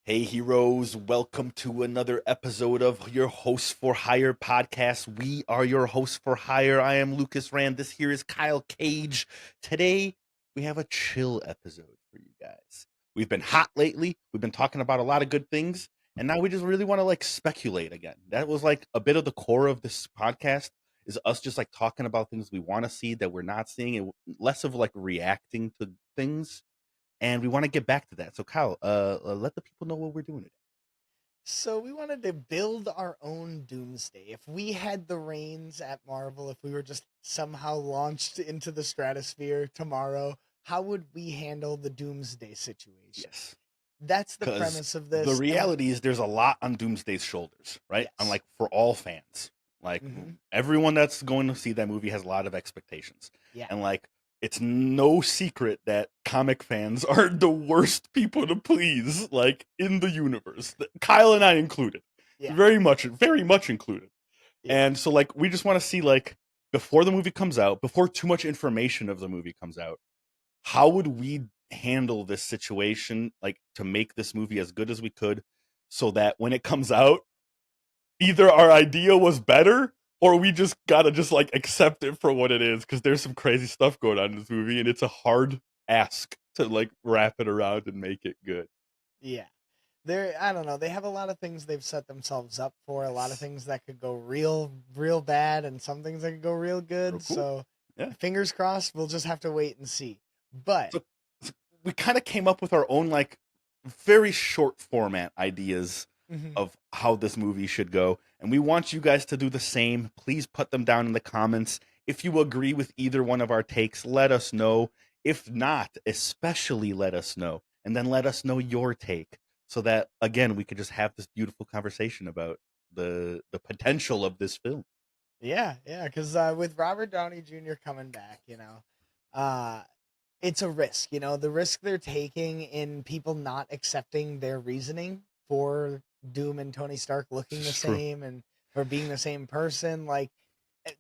Hey heroes, welcome to another episode of your Hosts4Hire podcast. We are your hosts for hire. I am Lucas Rand. This here is Kyle Cage. Today we have a chill episode for you guys. We've been hot lately. We've been talking about a lot of good things, and now we just really want to speculate again. That was a bit of the core of this podcast is us just talking about things we want to see that we're not seeing, and less of reacting to things, and we want to get back to that. So, Kyle, let the people know what we're doing today. So we wanted to build our own Doomsday. If we had the reins at Marvel, if we were just somehow launched into the stratosphere tomorrow, how would we handle the Doomsday situation? Yes, That's the because premise of this. the reality is there's a lot on Doomsday's shoulders, right? Yes. And for all fans, everyone that's going to see that movie has a lot of expectations. Yeah. And it's no secret that comic fans are the worst people to please, in the universe. Kyle and I included. Yeah. Very much included. Yeah. And so we just want to see before the movie comes out, before too much information of the movie comes out, how would we handle this situation to make this movie as good as we could so that when it comes out, either our idea was better or we just gotta accept it for what it is, because there's some crazy stuff going on in this movie and it's a hard ask to wrap it around and make it good. Yeah. I don't know. They have a lot of things they've set themselves up for, a lot of things that could go real bad and some things that could go real good. Real cool. So Yeah. Fingers crossed, we'll just have to wait and see. But so we kind of came up with our own very short format ideas of how this movie should go, and we want you guys to do the same. Please put them down in the comments. If you agree with either one of our takes, let us know. If not, especially let us know, and then let us know your take, so that again we could just have this beautiful conversation about the potential of this film. Yeah, because with Robert Downey Jr. coming back, it's a risk. The risk they're taking in people not accepting their reasoning for Doom and Tony Stark looking the same and for being the same person.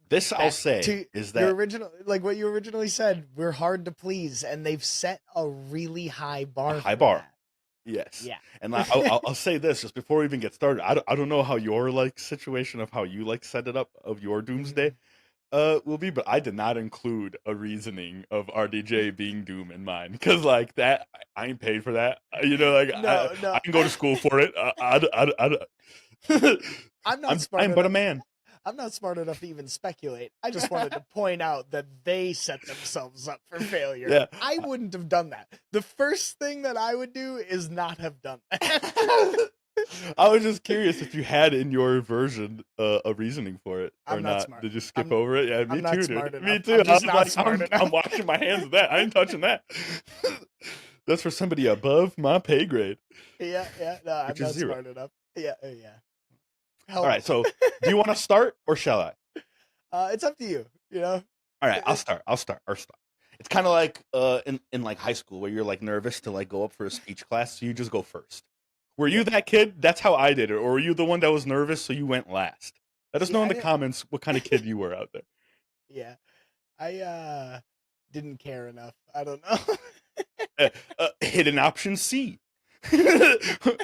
This, I'll say, is that your original, what you originally said, we're hard to please, and they've set a really high bar. A high bar. That. Yes. Yeah. And I'll say this just before we even get started. I don't know how your situation of how you set it up of your Doomsday will be, but I did not include a reasoning of RDJ being Doom in mine, because that I ain't paid for that. No. I can go to school for it. I'm smart. I'm but a man. I'm not smart enough to even speculate. I just wanted to point out that they set themselves up for failure. Yeah. I wouldn't have done that. The first thing that I would do is not have done that. I was just curious if you had in your version a reasoning for it or not. Smart. Did you skip over it? Yeah, me too, dude. Me too. I'm washing my hands of that. I ain't touching that. That's for somebody above my pay grade. Yeah. No, I'm not smart enough. Yeah. All right, so do you want to start or shall I? It's up to you. All right, I'll start. It's kind of like in high school where you're nervous to go up for a speech class, so you just go first. Were you that kid? That's how I did it. Or were you the one that was nervous, so you went last? Let us know in the comments what kind of kid you were out there. Yeah, I didn't care enough. I don't know. Hidden option C.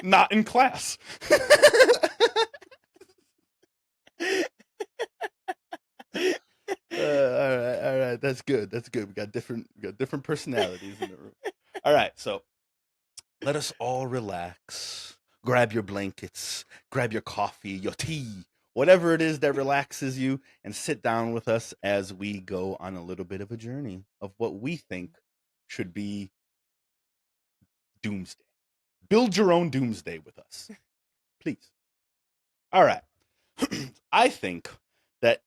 Not in class. All right. That's good. We got different personalities in the room. All right, so let us all relax. Grab your blankets, grab your coffee, your tea, whatever it is that relaxes you, and sit down with us as we go on a little bit of a journey of what we think should be Doomsday. Build your own Doomsday with us, please. All right. I think that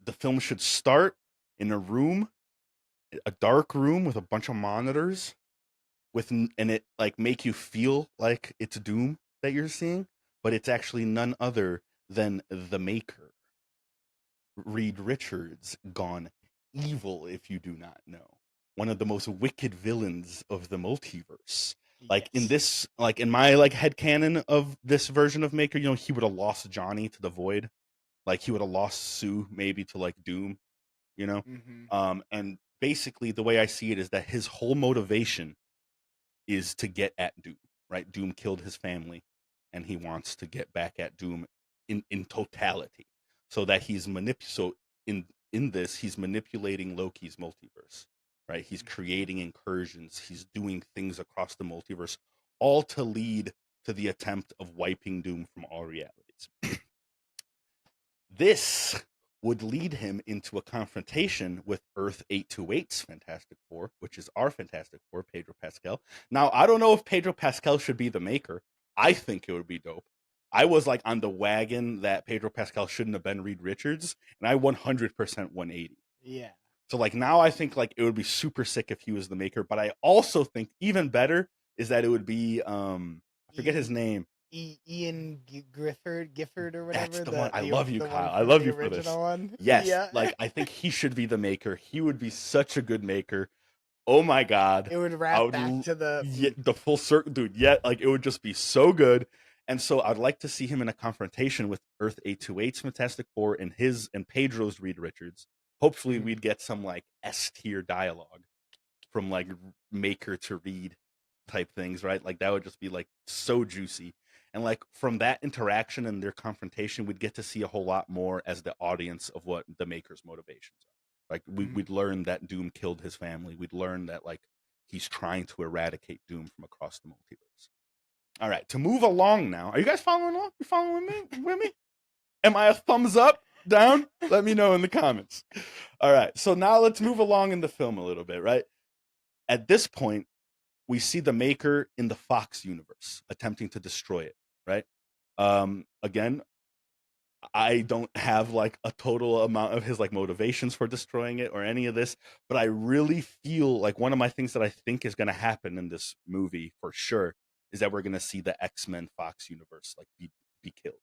the film should start in a room, a dark room with a bunch of monitors, and it make you feel like it's Doom that you're seeing, but it's actually none other than the Maker, Reed Richards, gone evil. If you do not know, one of the most wicked villains of the multiverse. In this, in my headcanon of this version of Maker, he would have lost Johnny to the Void. He would have lost Sue maybe to Doom, and basically the way I see it is that his whole motivation is to get at Doom. right? Doom killed his family, and he wants to get back at Doom in totality, so that in this he's manipulating Loki's multiverse, right? He's creating incursions, he's doing things across the multiverse, all to lead to the attempt of wiping Doom from all realities. This would lead him into a confrontation with Earth 828's Fantastic Four, which is our Fantastic Four, Pedro Pascal. Now, I don't know if Pedro Pascal should be the maker. I think it would be dope. I was like on the wagon that Pedro Pascal shouldn't have been Reed Richards, and I 100% 180. Yeah. So like now I think like it would be super sick if he was the maker, but I also think even better is that it would be I forget his name. Ian Gifford or whatever. That's the one. I love you, the Kyle. one I from love the you for this. original one. Yes, Yeah. like I think he should be the maker. He would be such a good maker. Oh my god, It would I wrap would back to the full circle, dude. Yeah, like it would just be so good. And so I'd like to see him in a confrontation with Earth 828's Fantastic Four and Pedro's Reed Richards. Hopefully, we'd get some like S tier dialogue from like maker to Reed type things, right? Like that would just be like so juicy. And like from that interaction and their confrontation, we'd get to see a whole lot more as the audience of what the maker's motivations are. Like we'd learn that Doom killed his family. We'd learn that like he's trying to eradicate Doom from across the multiverse. All right, to move along now. Are you guys following along? You following me with me? Am I a thumbs up, down? Let me know in the comments. All right, so now let's move along in the film a little bit, right? At this point, we see the maker in the Fox universe attempting to destroy it, right? Again, I don't have like a total amount of his like motivations for destroying it or any of this, but I really feel like one of my things that I think is going to happen in this movie for sure is that we're going to see the X-Men Fox universe like be killed,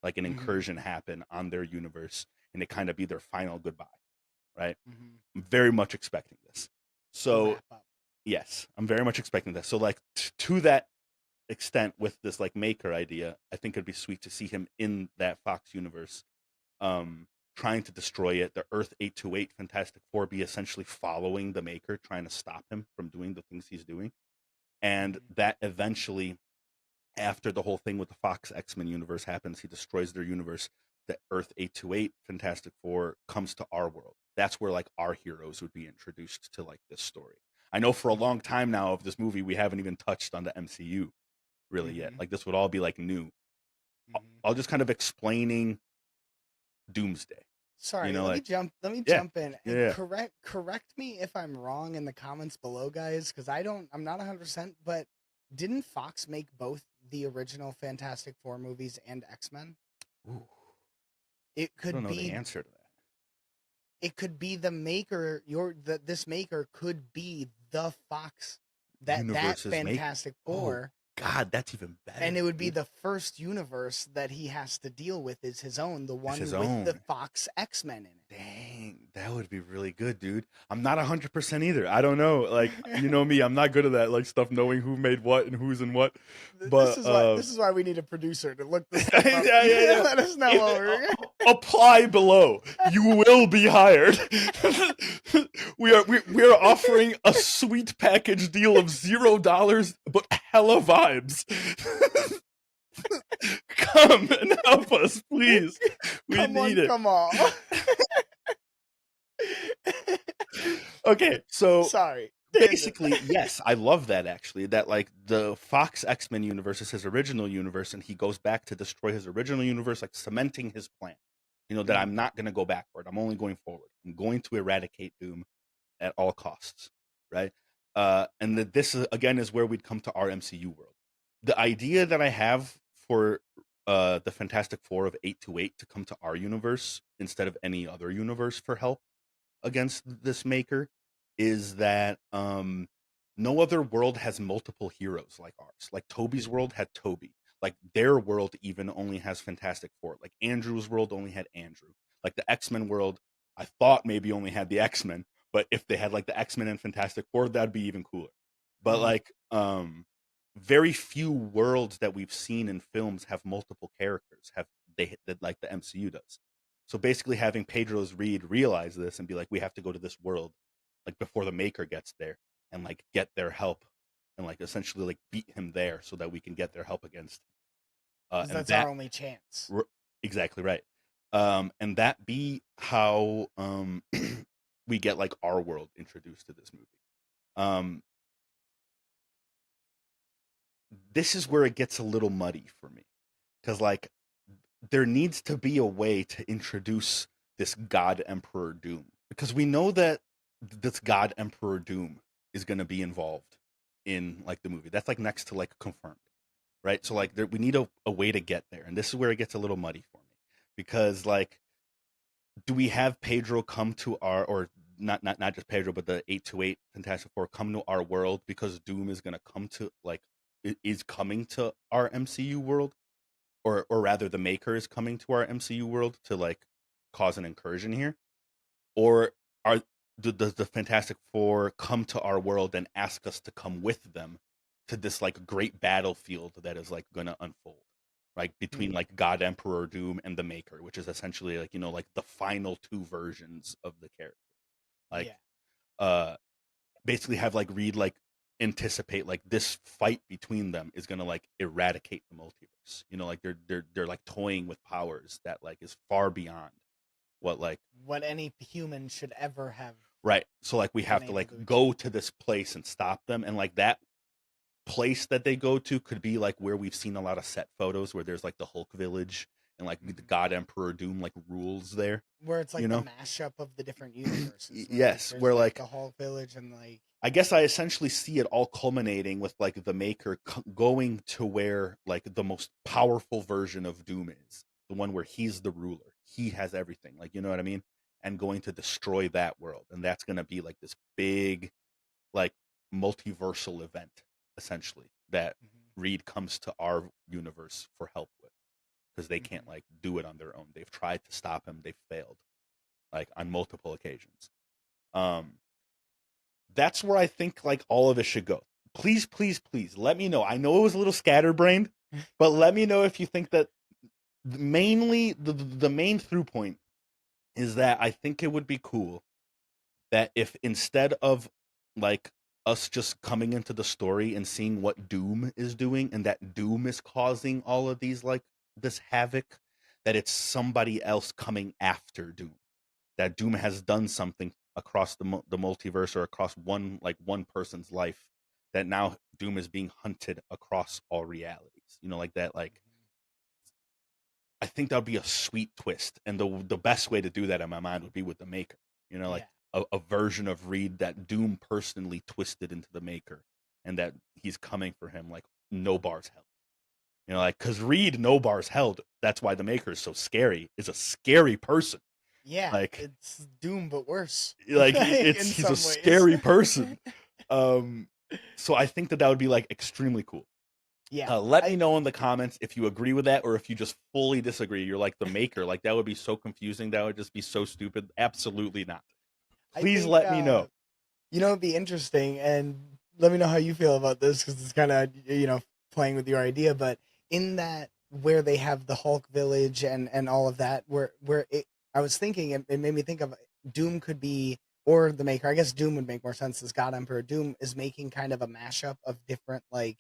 like an incursion happen on their universe, and it kind of be their final goodbye, right? I'm very much expecting this. So yes, I'm very much expecting this. So like to that extent with this like maker idea, I think it'd be sweet to see him in that Fox universe trying to destroy it. The Earth 828 Fantastic Four be essentially following the maker, trying to stop him from doing the things he's doing. And that eventually, after the whole thing with the Fox X-Men universe happens, he destroys their universe. The Earth 828 Fantastic Four comes to our world. That's where like our heroes would be introduced to like this story. I know for a long time now of this movie, we haven't even touched on the MCU really yet. Like this would all be like new. I'll just kind of explaining Doomsday. Sorry, you know, let me jump in. And Yeah. correct me if I'm wrong in the comments below, guys, because I'm not 100%, but didn't Fox make both the original Fantastic Four movies and X-Men? Ooh, It I could don't know be the answer to that. it could be the maker, this maker could be the Fox that Universe's Fantastic Four. God, that's even better. And it would be the first universe that he has to deal with is his own, the one with the Fox X-Men in it. Dang, that would be really good, dude. I'm not 100% either. I don't know. Like, you know me, I'm not good at that like stuff, knowing who made what and who's in what. But this is why we need a producer to look this stuff up. yeah. Let us know over. Apply below. You will be hired. we are offering a sweet package deal of $0, but hella vibes. Come and help us, please. We need it. Come on. Okay, so sorry. Basically, yes, I love that actually. That like the Fox X-Men universe is his original universe, and he goes back to destroy his original universe, like cementing his plan. You know, that I'm not going to go backward. I'm only going forward. I'm going to eradicate Doom at all costs, right? And that this again is where we'd come to our MCU world. The idea that I have for the Fantastic Four of 828 to come to our universe instead of any other universe for help against this maker is that no other world has multiple heroes like ours. Like Toby's world had Toby. Like their world even only has Fantastic Four. Like Andrew's world only had Andrew. Like the X-Men world, I thought maybe only had the X-Men, but if they had like the X-Men and Fantastic Four, that'd be even cooler. But like very few worlds that we've seen in films have multiple characters, that like the MCU does. So basically having Pedro's Reed realize this and be like, we have to go to this world like before the maker gets there and like get their help and like essentially like beat him there so that we can get their help against him. Because And that's that our only chance. exactly right. And that be how we get like our world introduced to this movie. This is where it gets a little muddy for me, because like there needs to be a way to introduce this God Emperor Doom, because we know that this God Emperor Doom is going to be involved in like the movie. That's like next to like confirmed, right? So like we need a way to get there, and this is where it gets a little muddy for me, because like, do we have Pedro come to our, or not just Pedro, but the 828 Fantastic Four come to our world because Doom is going to come to like is coming to our MCU world, or rather the Maker is coming to our MCU world to like cause an incursion here, or does the Fantastic Four come to our world and ask us to come with them to this like great battlefield that is like going to unfold, right, between like God Emperor Doom and the Maker, which is essentially like, you know, like the final two versions of the character, like basically have like Reed like anticipate like this fight between them is gonna like eradicate the multiverse. You know, like they're like toying with powers that like is far beyond what any human should ever have. Right. So like we have to like go to this place and stop them, and like that place that they go to could be like where we've seen a lot of set photos where there's like the Hulk village and like the God Emperor Doom like rules there. Where it's like you know? the mashup of the different universes. Yes, where like the Hulk village and like. I guess I essentially see it all culminating with like the Maker going to where like the most powerful version of Doom is, the one where he's the ruler, he has everything, like, you know what I mean, and going to destroy that world, and that's going to be like this big like multiversal event essentially that Reed comes to our universe for help with, because they can't like do it on their own. They've tried to stop him, they've failed like on multiple occasions. That's where I think like all of it should go. Please, please, please let me know. I know it was a little scatterbrained, but let me know if you think that mainly the main through point is that I think it would be cool that if instead of like us just coming into the story and seeing what Doom is doing and that Doom is causing all of these like this havoc, that it's somebody else coming after Doom. That Doom has done something across the multiverse or across one person's life, that now Doom is being hunted across all realities. You know, like that. Like, I think that would be a sweet twist, and the best way to do that in my mind would be with the Maker. You know, like a version of Reed that Doom personally twisted into the Maker, and that he's coming for him like no bars held. You know, like, because Reed, no bars held. That's why the Maker is so scary. Is a scary person. Yeah, like it's Doom but worse. Like he's a scary person. So I think that would be like extremely cool. Yeah. Let me know in the comments if you agree with that or if you just fully disagree. You're like the Maker. Like, that would be so confusing. That would just be so stupid. Absolutely not. Please let me know. You know, it'd be interesting, and let me know how you feel about this, because it's kind of, you know, playing with your idea. But in that, where they have the Hulk village and all of that, I was thinking, it made me think of Doom could be, or the Maker. I guess Doom would make more sense, as God Emperor Doom is making kind of a mashup of different like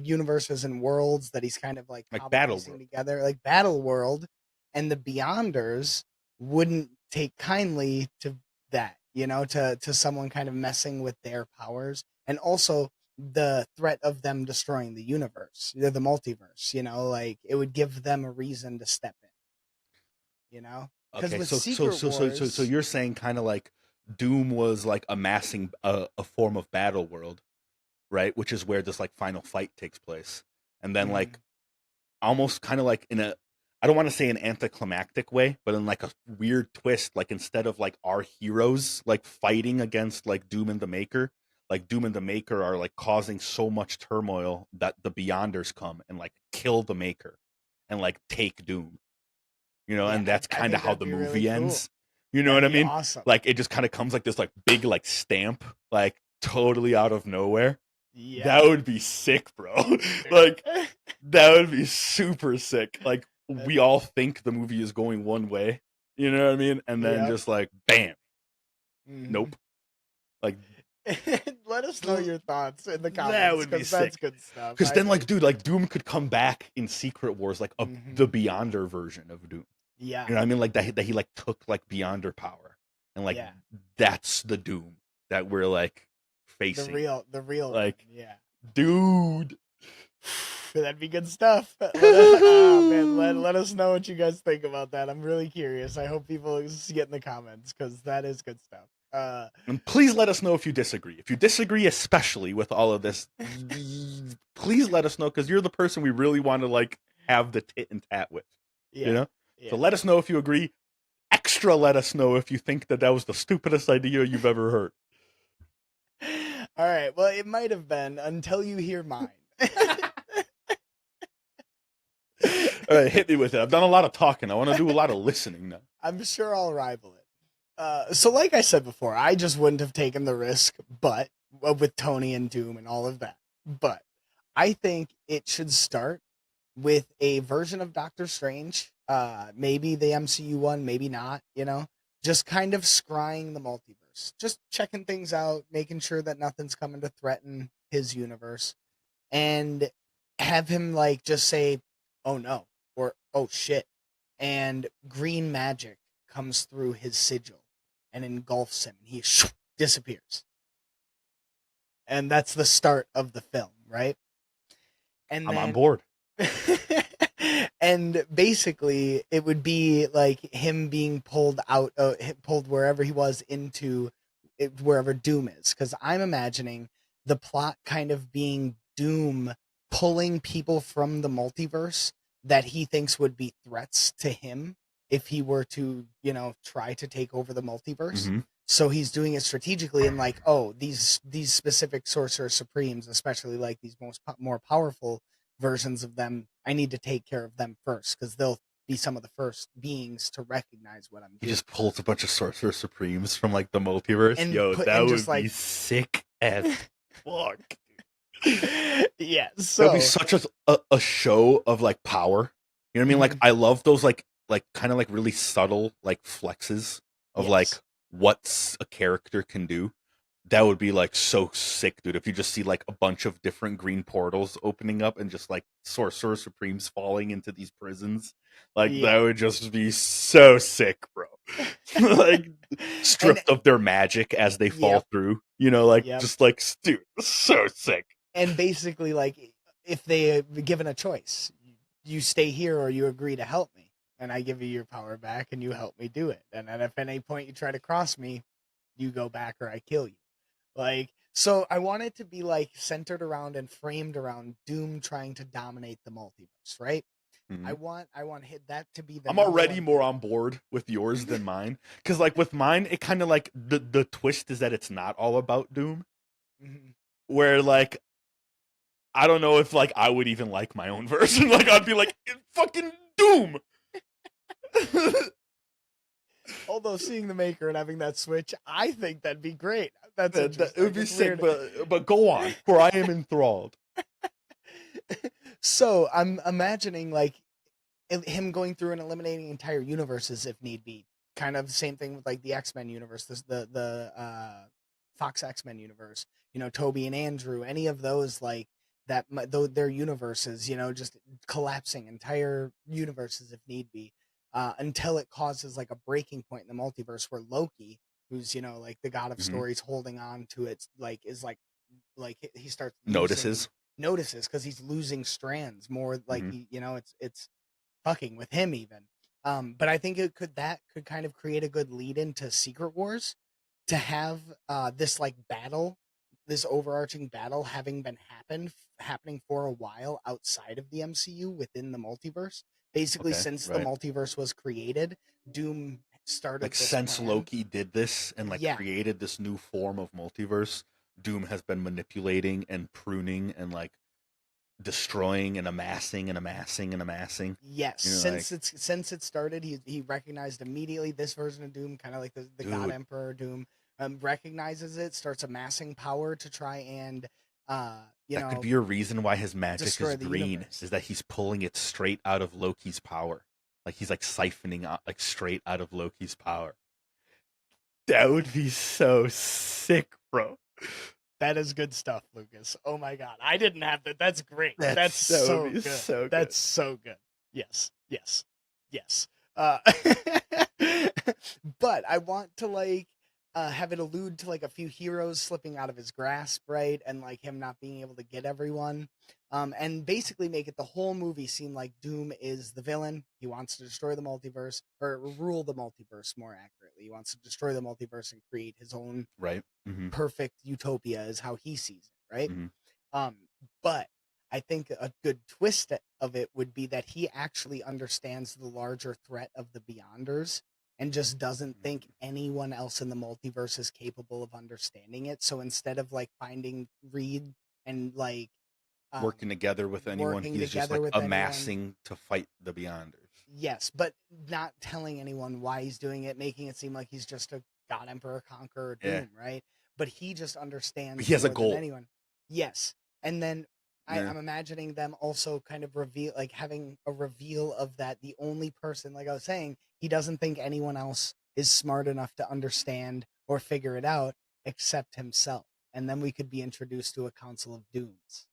universes and worlds that he's kind of like Battle together, like Battle World, and the Beyonders wouldn't take kindly to that, you know, to someone kind of messing with their powers, and also the threat of them destroying the universe, the multiverse, you know, like it would give them a reason to step in, you know. Okay, so you're saying kind of like Doom was like amassing a form of Battle World, right? Which is where this like final fight takes place, and then like almost kind of like in a, I don't want to say an anticlimactic way, but in like a weird twist, like instead of like our heroes like fighting against like Doom and the Maker, like Doom and the Maker are like causing so much turmoil that the Beyonders come and like kill the Maker and like take Doom. You know, and that's kind of how the movie really ends. You know what I mean? Awesome. Like, it just kind of comes like this like big like stamp, like totally out of nowhere. Yeah. That would be sick, bro. Like, that would be super sick. Like, we all think the movie is going one way, you know what I mean? And then just like, bam. Nope. Like, Let us know your thoughts in the That comments would be because that's sick. good stuff. Because then, like, dude, like Doom could come back in Secret Wars, like the Beyonder version of Doom. Yeah, You know what I mean? Like that he like took like Beyonder power, and like yeah, that's the Doom that we're like the facing. real Like, one, yeah. dude. That'd be good stuff. Let us know what you guys think about that. I'm really curious. I hope people get in the comments because that is good stuff. And please let us know if you disagree. If you disagree, especially with all of this, please let us know because you're the person we really want to like have the tit and tat with. Yeah, You know? yeah. So let us know if you agree. Extra let us know if you think that was the stupidest idea you've ever heard. All right. Well, it might have been until you hear mine. All right, hit me with it. I've done a lot of talking. I want to do a lot of listening now. I'm sure I'll rival it. So like I said before, I just wouldn't have taken the risk, but with Tony and Doom and all of that. But I think it should start with a version of Doctor Strange. Maybe the MCU one, maybe not, just kind of scrying the multiverse, just checking things out, making sure that nothing's coming to threaten his universe, and have him like just say, "Oh no," or "Oh shit," and green magic comes through his sigil and engulfs him. He disappears, and that's the start of the film, right? And I'm on then board. and basically it would be like him being pulled out, pulled wherever he was into wherever Doom is, because I'm imagining the plot kind of being Doom pulling people from the multiverse that he thinks would be threats to him if he were to try to take over the multiverse. Mm-hmm. So he's doing it strategically and like, oh, these specific Sorcerer Supremes, especially like these more powerful versions of them, I need to take care of them first because they'll be some of the first beings to recognize what I'm doing. He just pulls a bunch of Sorcerer Supremes from like the multiverse. And that would be sick as fuck. Yeah, so that'd be such a show of like power. You know what I mean? Like I love those like kind of like really subtle like flexes of like what a character can do. That would be like so sick, dude. If you just see like a bunch of different green portals opening up and just like Sorcerer Supremes falling into these prisons, like that would just be so sick, bro. Like stripped of their magic as they fall through, just like, dude, so sick. And basically, like, if they given a choice, you stay here or you agree to help me, and I give you your power back and you help me do it. And then if at any point you try to cross me, you go back or I kill you. Like, so I want it to be like centered around and framed around Doom trying to dominate the multiverse, right? Mm-hmm. I want that to be the. I'm already more on board with yours than mine, because like with mine, it kind of like the twist is that it's not all about Doom, where like I don't know if like I would even like my own version. Like I'd be like fucking Doom. Although seeing the Maker and having that switch, I think that'd be great. It would be sick, but go on, for I am enthralled. So I'm imagining like him going through and eliminating entire universes if need be. Kind of the same thing with like the X-Men universe, the Fox X-Men universe. Toby and Andrew, any of those like that, their universes, just collapsing entire universes if need be. Until it causes like a breaking point in the multiverse where Loki, who's like the god of stories, holding on to it, like is like he starts notices because he's losing strands more. Like it's fucking with him even. But I think could kind of create a good lead into Secret Wars to have this like battle, this overarching battle having been happening for a while outside of the MCU within the multiverse. Basically, since the multiverse was created, Doom started like since Loki did this and like created this new form of multiverse, Doom has been manipulating and pruning and like destroying and amassing and amassing and amassing. Yes, since it started, he recognized immediately this version of Doom, kind of like the God Emperor Doom, recognizes it, starts amassing power to try and that could be a reason why his magic is green, is that he's pulling it straight out of Loki's power. Like he's like siphoning out like straight out of Loki's power. That would be so sick, bro. That is good stuff, Lucas. Oh my god, I didn't have that. That's great. That's That so would be good. so good. That's so good. Yes, yes, yes. But I want to have it allude to like a few heroes slipping out of his grasp, right? And like him not being able to get everyone. And basically make it the whole movie seem like Doom is the villain. He wants to destroy the multiverse, or rule the multiverse more accurately. He wants to destroy the multiverse and create his own Right. Mm-hmm. perfect utopia, is how he sees it, right? Mm-hmm. But I think a good twist of it would be that he actually understands the larger threat of the Beyonders and just doesn't think anyone else in the multiverse is capable of understanding it. So instead of like finding Reed and like Working together with anyone, working he's just together like with anyone. amassing to fight the Beyonders. Yes, but not telling anyone why he's doing it, making it seem like he's just a God Emperor Conqueror Yeah. Doom, right? But he just understands He has a more goal. than anyone. Yes. And then Yeah. I'm imagining them also kind of having a reveal of that the only person, like I was saying, he doesn't think anyone else is smart enough to understand or figure it out except himself. And then we could be introduced to a Council of Dooms.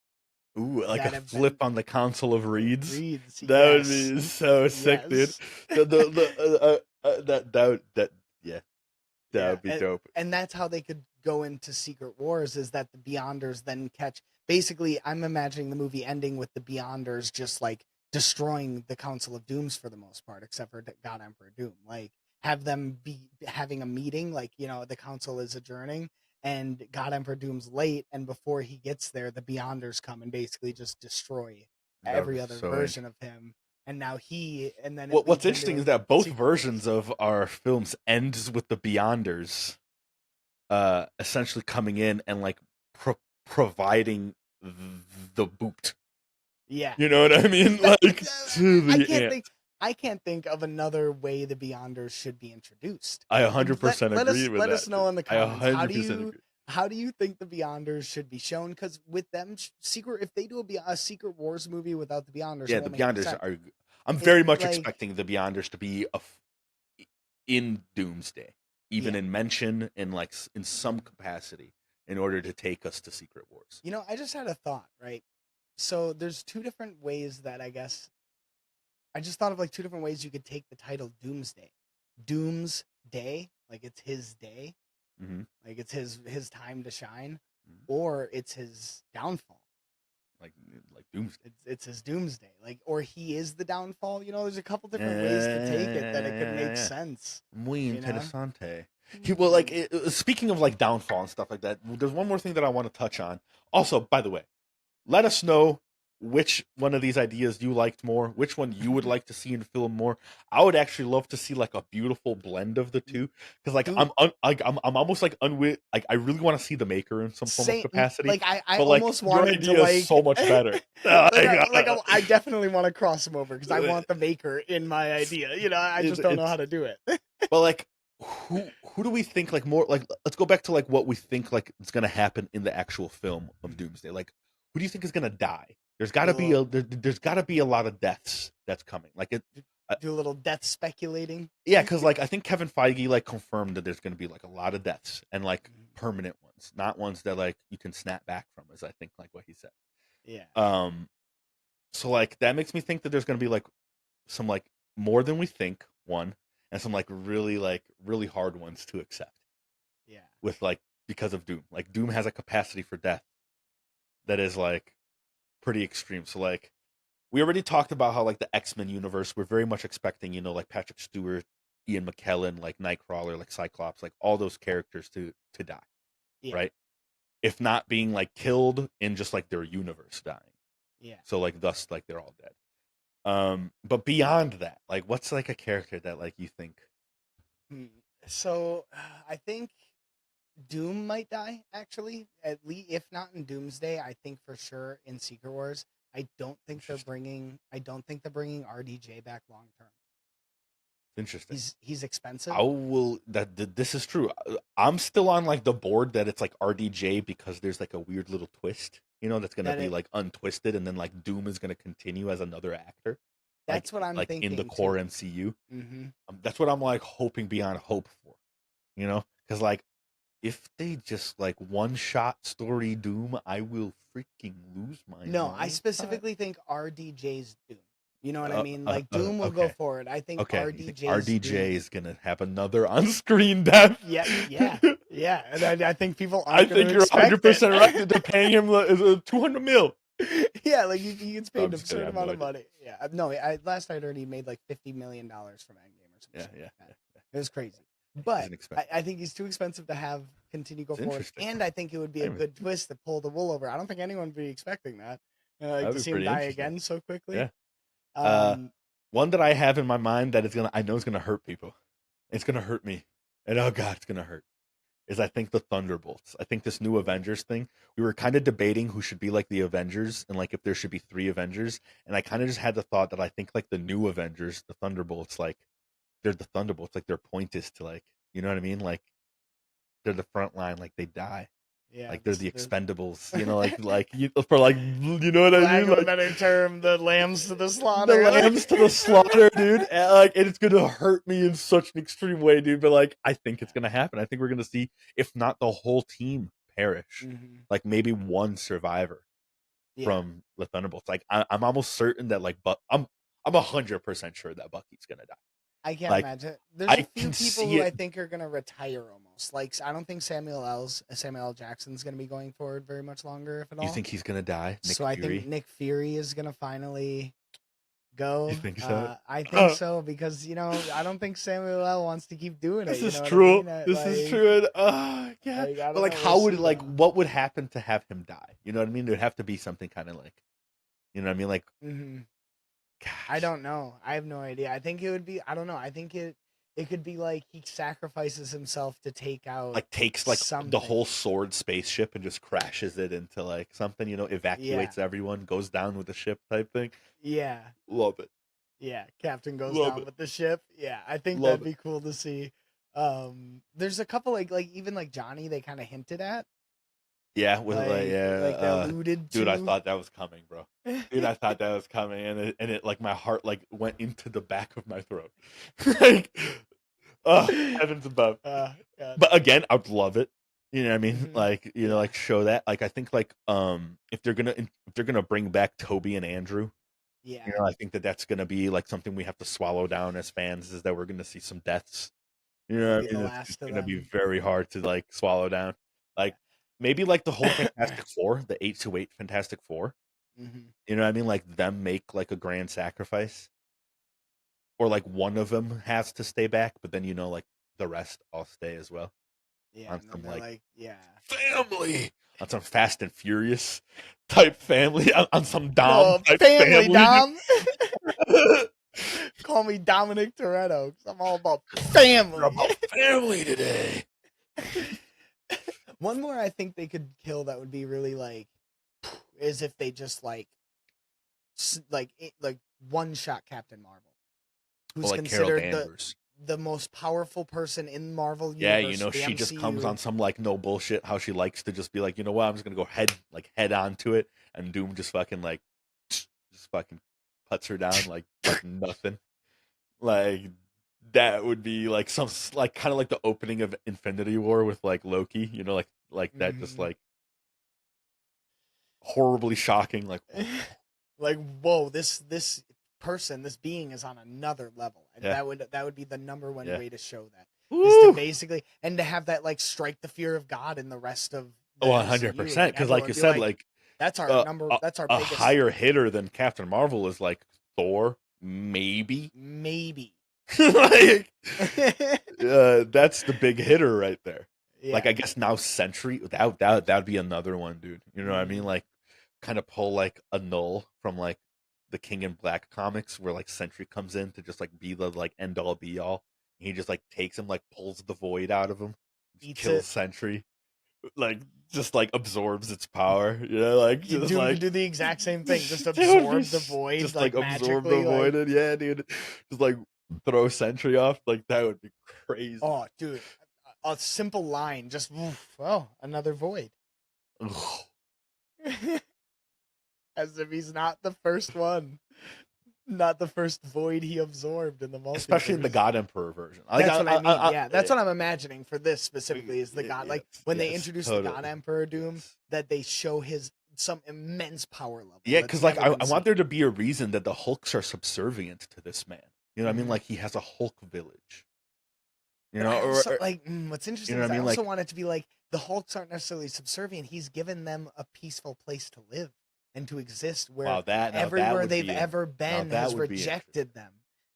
Ooh, like that a have flip been- on the Council of Reeds. Reeds, That yes. would be so sick, Yes. dude. That would be dope. And that's how they could go into Secret Wars, is that the Beyonders then catch. Basically, I'm imagining the movie ending with the Beyonders just like destroying the Council of Dooms for the most part, except for God Emperor Doom. Like have them be having a meeting, like, you know, the council is adjourning and God Emperor Doom's late, and before he gets there, the Beyonders come and basically just destroy That would every be other so version of him. And now and then What's leads into interesting a is that both Secret Wars. versions of our films ends with the Beyonders essentially coming in and like providing the boot. Yeah. You know what I mean? Like to the I can't think of another way the Beyonders should be introduced. I 100% agree with that. Let us know in the comments. I 100% agree. How do you think the Beyonders should be shown? Because with them, if they do a Secret Wars movie without the Beyonders, Yeah, it the won't make any Beyonders sense. are. I'm very much like- expecting the Beyonders to be in Doomsday, even Yeah. in mention in some capacity, in order to take us to Secret Wars. You know, I just had a thought, right? So there's two different ways that I just thought of like two different ways you could take the title Doomsday. Doomsday, like it's his day, Mm-hmm. like it's his time to shine, Mhm. or it's his downfall. Like Doomsday. It's his doomsday, like, or he is the downfall. You know, there's a couple different ways to take it that it could make sense. Muy You know? interesante. Well, like speaking of like downfall and stuff like that, there's one more thing that I want to touch on. Also, by the way, let us know which one of these ideas you liked more, which one you would like to see in film more. I would actually love to see like a beautiful blend of the two, because like Dude. I'm almost like like I really want to see the Maker in some form of capacity. Like I but like almost your wanted idea to like is so much better. I definitely want to cross him over because I want the Maker in my idea. You know, I just don't know how to do it. But like, who do we think like more like? Let's go back to like what we think like is gonna happen in the actual film of Doomsday. Like, who do you think is gonna die? There's got to be there's got to be a lot of deaths that's coming. Like it. Do a little death speculating. Yeah, because like I think Kevin Feige like confirmed that there's gonna be like a lot of deaths and like permanent ones, not ones that like you can snap back from. Is I think like what he said. Yeah. So like that makes me think that there's gonna be like some like more than we think one, and some like really hard ones to accept. Yeah. With like because of Doom, like Doom has a capacity for death that is like pretty extreme. So like we already talked about how like the X-Men universe, we're very much expecting, you know, like Patrick Stewart, Ian McKellen, like Nightcrawler, like Cyclops, like all those characters to die. Yeah. Right? If not being like killed in just like their universe dying. Yeah. So like thus like they're all dead. But beyond that, like what's like a character that like you think? So I think Doom might die, actually. At least if not in Doomsday, I think for sure in Secret Wars. I don't think they're bringing RDJ back long term. Interesting. He's expensive. This is true. I'm still on like the board that it's like RDJ because there's like a weird little twist, you know, that's gonna be like untwisted, and then like Doom is gonna continue as another actor. That's like, what I'm like thinking in the core MCU. Mm-hmm. That's what I'm like hoping beyond hope for, you know, because like if they just like one-shot story Doom, I will freaking lose my No, I mind. specifically think RDJ's Doom. You know what I mean? Like Doom will go Okay. for it. I think Okay, you think RDJ's RDJ Doom. is gonna have another on-screen death? Yeah, and I think people I aren't going think to you're expect 100% it. right. They're paying him 200 mil. Yeah, like he gets No, paid I'm an just kidding. I absurd have amount no of idea. money. Yeah, no, last I heard he made like $50 million from Endgame or something. Yeah. It was crazy. He's But an expensive. I think he's too expensive to have continue go It's forward. interesting. And I think it would be a Anyway. good twist to pull the wool over. I don't think anyone would be expecting that. That'd To be see him pretty die interesting. again so quickly. Yeah. One that I have in my mind that I know is gonna hurt people. It's gonna hurt me, and oh god, it's gonna hurt. Is I think the Thunderbolts. I think this new Avengers thing. We were kind of debating who should be like the Avengers and like if there should be 3 Avengers. And I kind of just had the thought that I think like the new Avengers, the Thunderbolts, like they're the Thunderbolts. Like their point is to like, you know what I mean? Like they're the front line. Like they die. Yeah, Like they're the Expendables. You know, for like you know what I lack mean? of a Like better term, the lambs to the the slaughter. lambs to the slaughter, dude. And, like, and it's gonna hurt me in such an extreme way, dude. But like, I think it's gonna happen. I think we're gonna see, if not the whole team, perish. Mhm. Like maybe one survivor from the Thunderbolts. Like I'm almost certain that like, but I'm 100% sure that Bucky's gonna die. I can't Like imagine. There's I a few can people see who I it. think are gonna retire almost. Like I don't think Samuel L. Jackson's gonna be going forward very much longer, if at all. You think he's gonna die? Nick So I Fury? think Nick Fury is gonna finally go. You think so? I think so because I don't think Samuel L. wants to keep doing it. This you is know what I true. mean? This is true. And, yeah. Like, I But don't like, know, how we'll would see, like though. what would happen to have him die? You know what I mean? There'd have to be something kind of like, you know what I mean? Like, Mhm. gosh. I don't know. I have no idea. I think it would be. I don't know. I think it could be like he sacrifices himself to take out Like takes like something. the whole sword spaceship and just crashes it into like something, evacuates everyone, goes down with the ship type thing. Yeah. Love it. Yeah. Captain goes Love down it. with the ship. Yeah. I think Love that'd be cool to see. There's a couple like even like Johnny they kind of hinted at. Yeah, with Like they alluded to. dude, I thought that was coming, bro. Dude, I thought that was coming, and it like my heart like went into the back of my throat. Like, heavens above. God. But again, I'd love it. You know what I mean? Mhm. Like, like show that. Like, I think like if they're gonna bring back Toby and Andrew, Yeah. I think that's gonna be like something we have to swallow down as fans. Is that we're gonna see some deaths. You know what I Be the mean? last It's of gonna be them. very hard to like swallow down. Like maybe like the whole Fantastic Four, the 828 Fantastic Four. Mhm. You know what I mean? Like them make like a grand sacrifice. Or like one of them has to stay back, but then like the rest all stay as well. Yeah. On And then some they're like yeah. family, on some Fast and Furious type family, on some Dom Oh, type family, family. Dom. Call me Dominic Toretto because I'm all about family. We're about family today. One more I think they could kill that would be really like is if they just like one shot Captain Marvel, who's Well, like Carol considered Danvers. the most powerful person in Marvel Yeah, universe. The she just comes MCU. on some like no bullshit. How she likes to just be like, you know what? I'm just gonna go head on to it, and Doom just fucking like just fucking puts her down like nothing. Like that would be like some like kind of like the opening of Infinity War with like Loki. Like that just Mhm. like horribly shocking. Like Like whoa, this person, this being is on another level, and Yeah. that would be the number one Yeah. way to show that. Is woo! to basically and to have that like strike the fear of God in the rest of the 100%. MCU, Because like everyone you be said, like that's our that's our a biggest higher hitter than Captain Marvel is like Thor, maybe. maybe. Like that's the big hitter right there. Yeah. Like I guess now Sentry that'd be another one, dude. You know what I mean? Like kind of pull like a Null from like the King in Black comics where like Sentry comes in to just like be the like end all be all. And he just like takes him, like pulls the void out of him, Eats kills it. Sentry, like just like absorbs its power. Like just Doom like could do the exact same thing, just Dude, absorb the void, just like absorb the magically, void. like, And yeah, dude, just like throw Sentry off. Like that would be crazy. oh, dude, a simple line, just another void. Ugh. As if he's not the first one. Not the first void he absorbed in the multiverse. Especially in the God Emperor version. That's what I mean. Yeah, that's what I'm imagining for this specifically is the God. Like when they introduce the God Emperor Doom, that they show some immense power level. Yeah, because like I want there to be a reason that the Hulks are subservient to this man. You know what I mean? Like he has a Hulk village. You know, what's interesting is I also want it to be like the Hulks aren't necessarily subservient. He's given them a peaceful place to live and to exist where everywhere they've ever been has rejected them.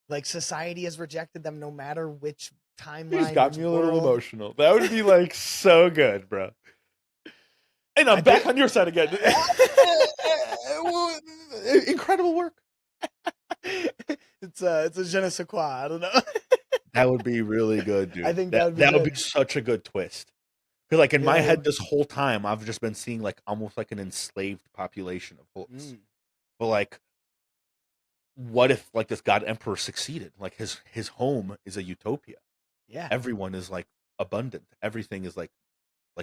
Like society has rejected them no matter which timeline. He's got me a little emotional. That would be like so good, bro. And I'm back on your side again. Incredible work. It's a je ne sais quoi. I don't know. That would be really good, dude. I think that would be such a good twist. Because like in my head this whole time I've just been seeing like almost like an enslaved population of Hulks. But like what if like this God Emperor succeeded? Like his home is a utopia. Yeah. Everyone is like abundant. Everything is like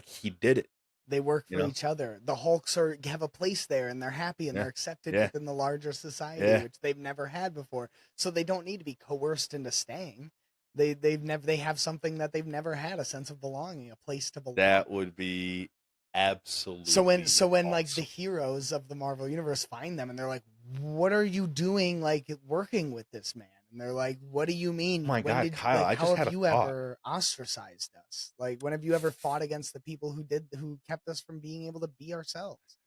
he did it. They work for each other. The Hulks have a place there, and they're happy, and they're accepted within the larger society, which they've never had before. So they don't need to be coerced into staying. They have something that they've never had, a sense of belonging, a place to belong. That would be absolutely so when awesome. Like the heroes of the Marvel universe find them, and they're like, "What are you doing? Like working with this man?" And they're like, "What do you mean? Oh my God, Kyle, I just had a thought. How have you ever ostracized us? Like, when have you ever fought against the people who kept us from being able to be ourselves?"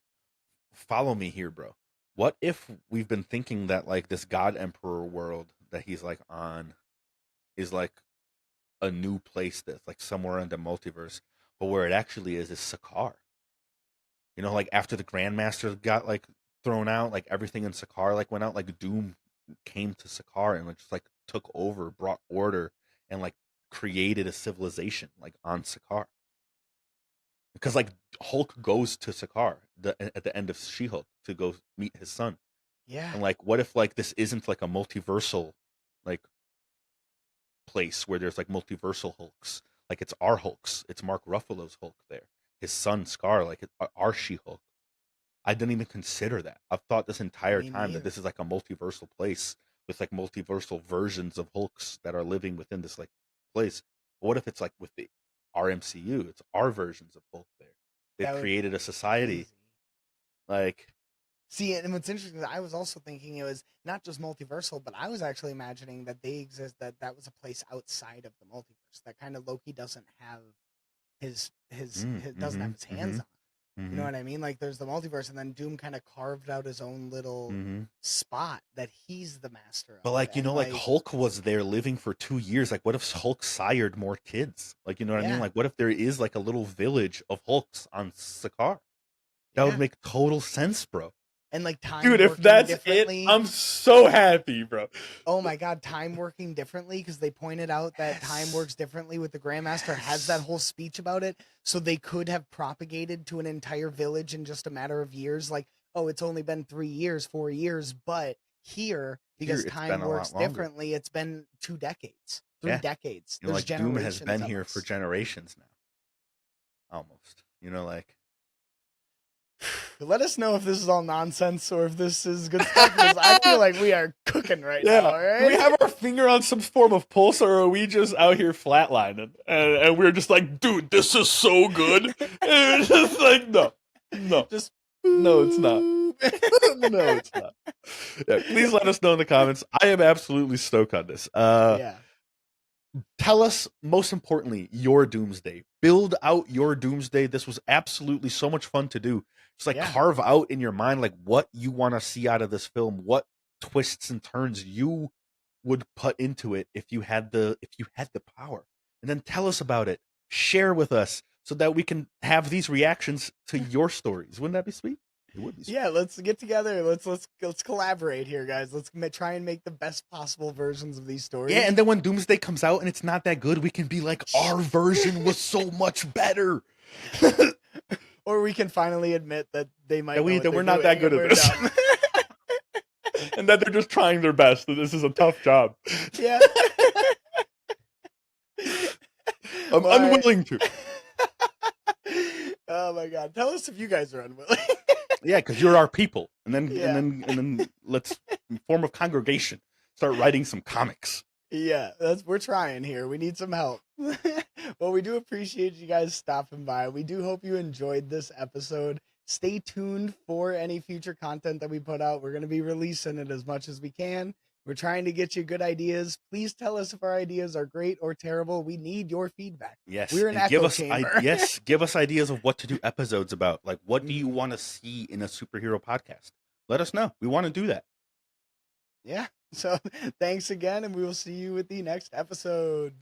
Follow me here, bro. What if we've been thinking that like this God Emperor world that he's like on is like a new place that's like somewhere in the multiverse, but where it actually is Sakaar. You know, like after the Grandmaster got like thrown out, like everything in Sakaar like went out, like Doom came to Sakaar and like just like took over, brought order, and like created a civilization like on Sakaar. Because like Hulk goes to Sakaar at the end of She-Hulk to go meet his son. Yeah. And like what if like this isn't like a multiversal like place where there's like multiversal Hulks? Like it's our Hulks. It's Mark Ruffalo's Hulk there. His son Scar, like our She-Hulk. I didn't even consider that. I've thought this entire time that this is like a multiversal place with like multiversal versions of Hulks that are living within this like place. But what if it's like with our MCU? It's our versions of Hulk there. They've created a society. Like, see, and what's interesting is I was also thinking it was not just multiversal, but I was actually imagining that they exist, that was a place outside of the multiverse, that kind of Loki doesn't have doesn't have his hands on. You know what I mean? Like there's the multiverse, and then Doom kind of carved out his own little spot that he's the master of. But like, you know, like Hulk was there living for 2 years. Like what if Hulk sired more kids? Like, you know what I mean? Like what if there is like a little village of Hulks on Sakaar? That would make total sense, bro. And like time, dude, if that's it, I'm so happy, bro. Oh my God, time working differently, because they pointed out that time works differently with the Grandmaster, has that whole speech about it, so they could have propagated to an entire village in just a matter of years. Like, oh, it's only been 3 years, 4 years, but here, because time works differently, it's been 2 decades, 3 decades. You know, like Doom has been here for generations now, almost. You know, like. Let us know if this is all nonsense or if this is good stuff, because I feel like we are cooking right now, right? Do we have our finger on some form of pulse, or are we just out here flatlining? And we're just like, dude, this is so good. And it's just like, no, it's not. No, it's not. Yeah, please let us know in the comments. I am absolutely stoked on this. Tell us, most importantly, your Doomsday. Build out your Doomsday. This was absolutely so much fun to do. Just like carve out in your mind like what you want to see out of this film, what twists and turns you would put into it if you had the power. And then tell us about it. Share with us so that we can have these reactions to your stories. Wouldn't that be sweet? It would be sweet. Yeah, let's get together. Let's collaborate here, guys. Let's try and make the best possible versions of these stories. Yeah, and then when Doomsday comes out and it's not that good, we can be like, our version was so much better. Or we can finally admit that they might that we're not that good at this. And that they're just trying their best, that this is a tough job. Yeah. I'm unwilling to. Oh my God. Tell us if you guys are unwilling. Yeah, because you're our people, and then Yeah. and then let's form a congregation, start writing some comics. Yeah, we're trying here. We need some help. Well, we do appreciate you guys stopping by. We do hope you enjoyed this episode. Stay tuned for any future content that we put out. We're going to be releasing it as much as we can. We're trying to get you good ideas. Please tell us if our ideas are great or terrible. We need your feedback. Yes, We're an and give echo us chamber. give us ideas of what to do episodes about. Like, what do you Mhm. want to see in a superhero podcast? Let us know. We want to do that. Yeah. So thanks again, and we will see you with the next episode.